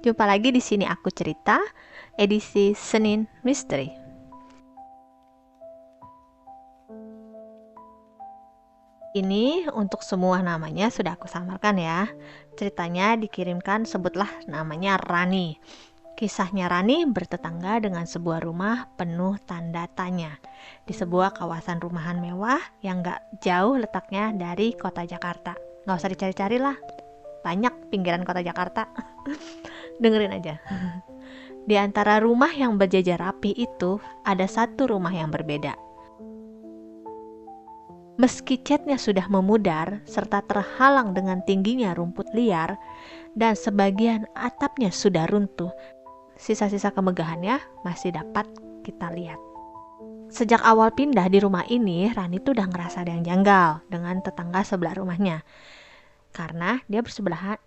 Jumpa lagi di sini aku cerita, edisi Senin Misteri. Ini untuk semua namanya sudah aku samarkan ya. Ceritanya dikirimkan, sebutlah namanya Rani. Kisahnya Rani bertetangga dengan sebuah rumah penuh tanda tanya di sebuah kawasan rumahan mewah yang gak jauh letaknya dari kota Jakarta. Gak usah dicari-cari lah, banyak pinggiran kota Jakarta. Dengerin aja. Di antara rumah yang berjajar rapi itu, ada satu rumah yang berbeda. Meski catnya sudah memudar serta terhalang dengan tingginya rumput liar dan sebagian atapnya sudah runtuh, sisa-sisa kemegahannya masih dapat kita lihat. Sejak awal pindah di rumah ini, Rani tuh udah ngerasa ada yang janggal dengan tetangga sebelah rumahnya. Karena dia bersebelahan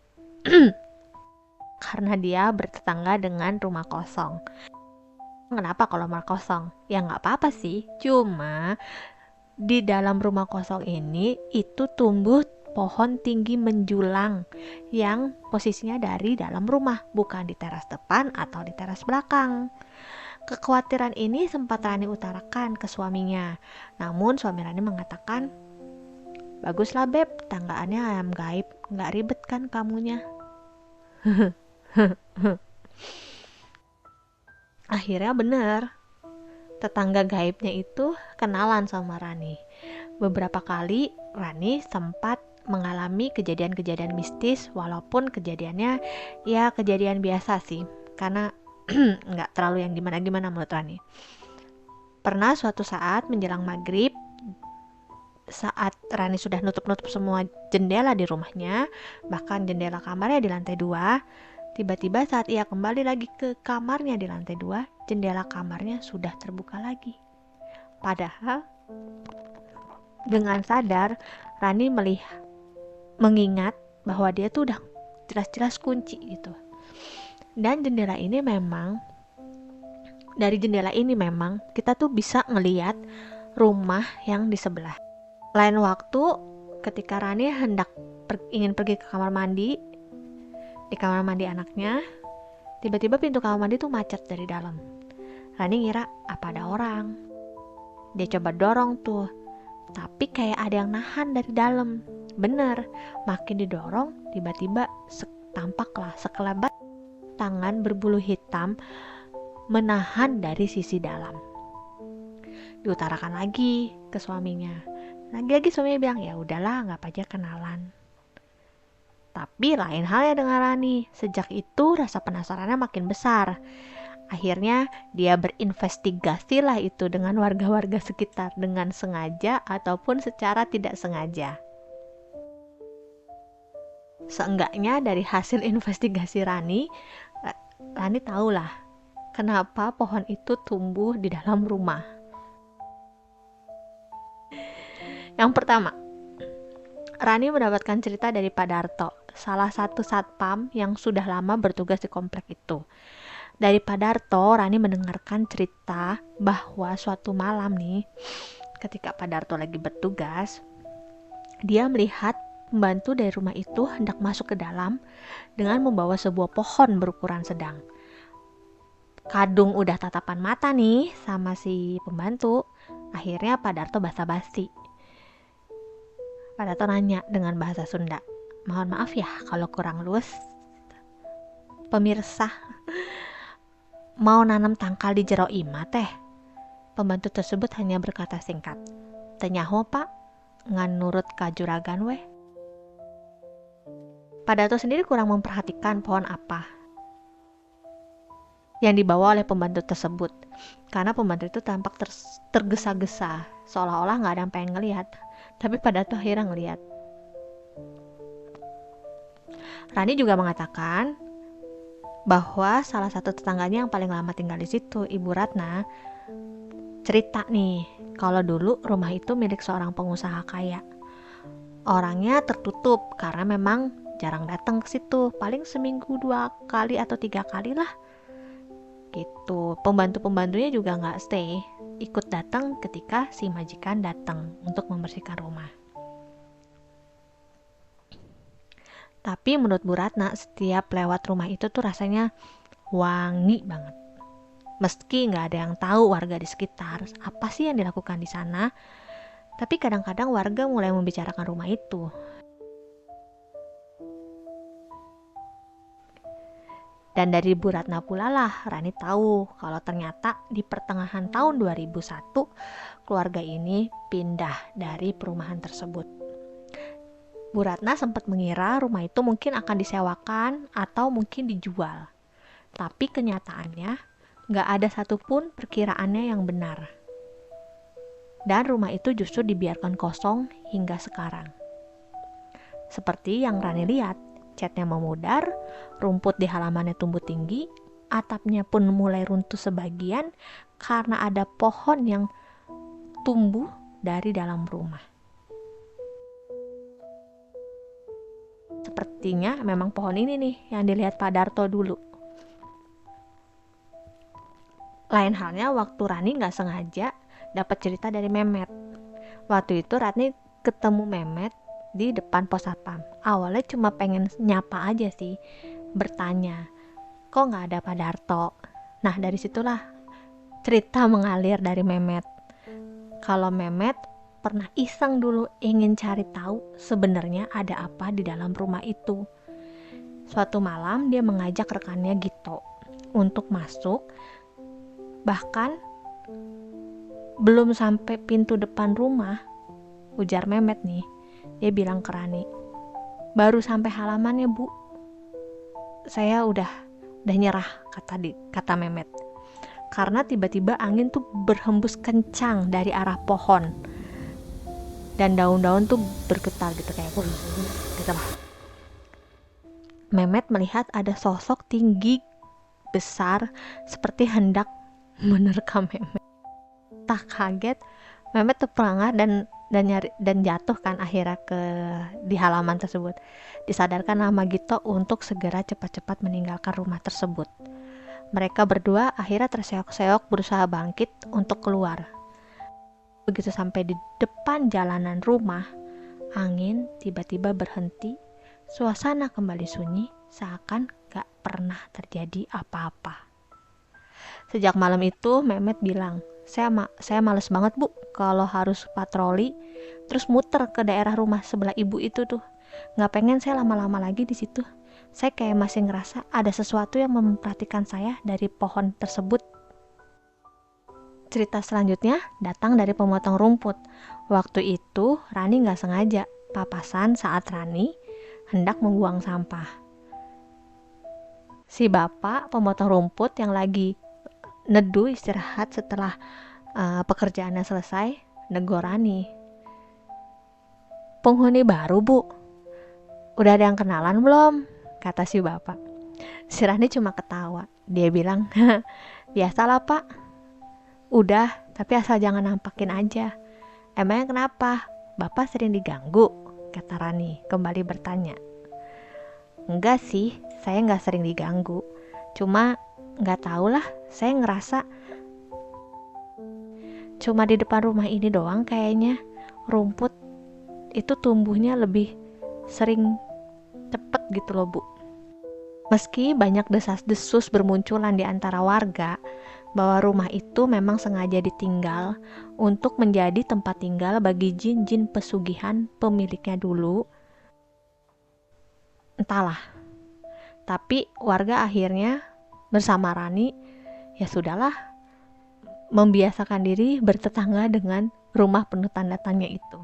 karena dia bertetangga dengan rumah kosong. Kenapa kalau rumah kosong? Ya nggak apa-apa sih, cuma di dalam rumah kosong ini itu tumbuh pohon tinggi menjulang yang posisinya dari dalam rumah, bukan di teras depan atau di teras belakang. Kekhawatiran ini sempat Rani utarakan ke suaminya, namun suami Rani mengatakan, baguslah beb, tanggaannya ayam gaib, nggak ribet kan kamunya. Akhirnya bener, tetangga gaibnya itu kenalan sama Rani. Beberapa kali Rani sempat mengalami kejadian-kejadian mistis, walaupun kejadiannya ya kejadian biasa sih, karena nggak terlalu yang gimana-gimana menurut Rani. Pernah suatu saat menjelang maghrib, saat Rani sudah nutup-nutup semua jendela di rumahnya, bahkan jendela kamarnya di lantai 2, tiba-tiba saat ia kembali lagi ke kamarnya di lantai 2, jendela kamarnya sudah terbuka lagi. Padahal dengan sadar Rani mengingat bahwa dia tuh udah jelas-jelas kunci gitu. Dan dari jendela ini memang kita tuh bisa ngelihat rumah yang di sebelah. Lain waktu ketika Rani hendak ingin pergi ke kamar mandi, di kamar mandi anaknya, tiba-tiba pintu kamar mandi tuh macet dari dalam. Rani ngira apa ada orang. Dia coba dorong tuh, tapi kayak ada yang nahan dari dalam. Bener, makin didorong, tiba-tiba tampaklah sekelebat tangan berbulu hitam menahan dari sisi dalam. Diutarakan lagi ke suaminya. Lagi-lagi suaminya bilang, ya udahlah, nggak aja kenalan. Tapi lain halnya dengan Rani. Sejak itu rasa penasarannya makin besar. Akhirnya dia berinvestigasi lah itu dengan warga-warga sekitar dengan sengaja ataupun secara tidak sengaja. Seenggaknya dari hasil investigasi Rani tahulah kenapa pohon itu tumbuh di dalam rumah. Yang pertama, Rani mendapatkan cerita dari Pak Darto, salah satu satpam yang sudah lama bertugas di komplek itu. Dari Pak Darto, Rani mendengarkan cerita bahwa suatu malam nih, ketika Pak Darto lagi bertugas, dia melihat pembantu dari rumah itu hendak masuk ke dalam dengan membawa sebuah pohon berukuran sedang. Kadung udah tatapan mata nih sama si pembantu. Akhirnya Pak Darto basa-basi. Pak Darto nanya dengan bahasa Sunda, mohon maaf ya kalau kurang luwes, pemirsa, mau nanam tangkal di jero imah teh? Pembantu tersebut hanya berkata singkat, tenyaho pak, ngan nurut ka juragan weh. Pak Darto sendiri kurang memperhatikan pohon apa yang dibawa oleh pembantu tersebut, karena pembantu itu tampak tergesa-gesa, seolah-olah gak ada yang pengen ngelihat. Tapi Pak Darto akhirnya ngelihat. Rani juga mengatakan bahwa salah satu tetangganya yang paling lama tinggal di situ, Ibu Ratna, cerita nih kalau dulu rumah itu milik seorang pengusaha kaya. Orangnya tertutup karena memang jarang datang ke situ, paling seminggu 2 kali atau 3 kali lah gitu. Pembantunya juga nggak stay, ikut datang ketika si majikan datang untuk membersihkan rumah. Tapi menurut Bu Ratna, setiap lewat rumah itu tuh rasanya wangi banget. Meski nggak ada yang tahu warga di sekitar apa sih yang dilakukan di sana, tapi kadang-kadang warga mulai membicarakan rumah itu. Dan dari Bu Ratna pula lah Rani tahu kalau ternyata di pertengahan tahun 2001 keluarga ini pindah dari perumahan tersebut. Bu Ratna sempat mengira rumah itu mungkin akan disewakan atau mungkin dijual. Tapi kenyataannya nggak ada satupun perkiraannya yang benar. Dan rumah itu justru dibiarkan kosong hingga sekarang. Seperti yang Rani lihat, catnya memudar, rumput di halamannya tumbuh tinggi, atapnya pun mulai runtuh sebagian karena ada pohon yang tumbuh dari dalam rumah. Sepertinya memang pohon ini nih yang dilihat Pak Darto dulu. Lain halnya waktu Rani nggak sengaja dapat cerita dari Memet. Waktu itu Rani ketemu Memet di depan pos satpam. Awalnya cuma pengen nyapa aja sih, bertanya, kok nggak ada Pak Darto? Nah dari situlah cerita mengalir dari Memet. Kalau Memet pernah iseng dulu ingin cari tahu sebenarnya ada apa di dalam rumah itu. Suatu malam dia mengajak rekannya Gito untuk masuk. Bahkan belum sampai pintu depan rumah, ujar Memet nih, dia bilang ke Rani, baru sampai halamannya Bu, saya udah nyerah, kata Memet, karena tiba-tiba angin tuh berhembus kencang dari arah pohon dan daun-daun tuh bergetar gitu kayak gitu lah. Memet melihat ada sosok tinggi besar seperti hendak menerkam Memet. Tak kaget, Memet terperangah dan jatuh kan akhirnya di halaman tersebut. Disadarkan sama Gito untuk segera cepat-cepat meninggalkan rumah tersebut. Mereka berdua akhirnya terseok-seok berusaha bangkit untuk keluar. Begitu sampai di depan jalanan rumah, angin tiba-tiba berhenti, suasana kembali sunyi seakan gak pernah terjadi apa-apa. Sejak malam itu Memet bilang, saya males banget Bu kalau harus patroli terus muter ke daerah rumah sebelah ibu itu tuh. Nggak pengen saya lama-lama lagi di situ. Saya kayak masih ngerasa ada sesuatu yang memperhatikan saya dari pohon tersebut. Cerita selanjutnya datang dari pemotong rumput. Waktu itu Rani nggak sengaja papasan saat Rani hendak membuang sampah. Si bapak pemotong rumput yang lagi neduh istirahat setelah pekerjaannya selesai, negor Rani. Penghuni baru Bu, udah ada yang kenalan belum? Kata si bapak. Si Rani cuma ketawa. Dia bilang, biasalah Pak. Udah, tapi asal jangan nampakin aja. Emangnya kenapa? Bapak sering diganggu? Kata Rani kembali bertanya. Enggak sih, saya nggak sering diganggu. Cuma nggak tahu lah, saya ngerasa cuma di depan rumah ini doang kayaknya rumput itu tumbuhnya lebih sering cepet gitu loh Bu. Meski banyak desas-desus bermunculan di antara warga bahwa rumah itu memang sengaja ditinggal untuk menjadi tempat tinggal bagi jin-jin pesugihan pemiliknya dulu, entahlah. Tapi warga akhirnya bersama Rani, ya sudahlah, membiasakan diri bertetangga dengan rumah penuh tanda tanya itu.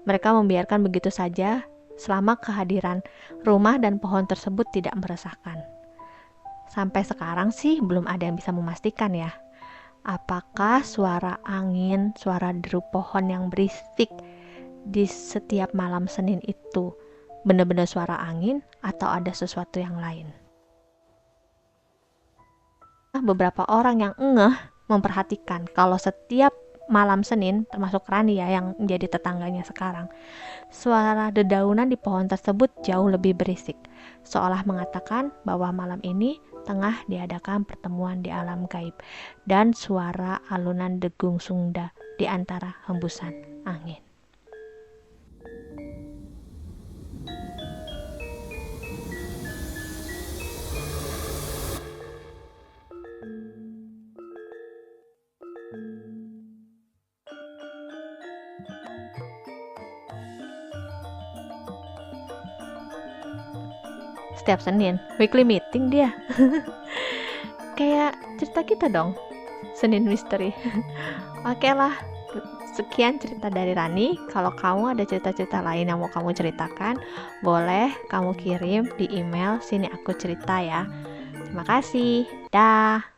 Mereka membiarkan begitu saja selama kehadiran rumah dan pohon tersebut tidak meresahkan. Sampai sekarang sih belum ada yang bisa memastikan ya, apakah suara angin, suara deru pohon yang berisik di setiap malam Senin itu benar-benar suara angin atau ada sesuatu yang lain. Beberapa orang yang memperhatikan kalau setiap malam Senin, termasuk Rani ya yang menjadi tetangganya sekarang, suara dedaunan di pohon tersebut jauh lebih berisik, seolah mengatakan bahwa malam ini tengah diadakan pertemuan di alam gaib dan suara alunan degung Sunda di antara hembusan angin. setiap Senin. Weekly meeting dia. Kayak cerita kita dong, Senin Misteri. Oke lah, sekian cerita dari Rani. Kalau kamu ada cerita-cerita lain yang mau kamu ceritakan, boleh kamu kirim di email Sini Aku Cerita ya. Terima kasih. Dah.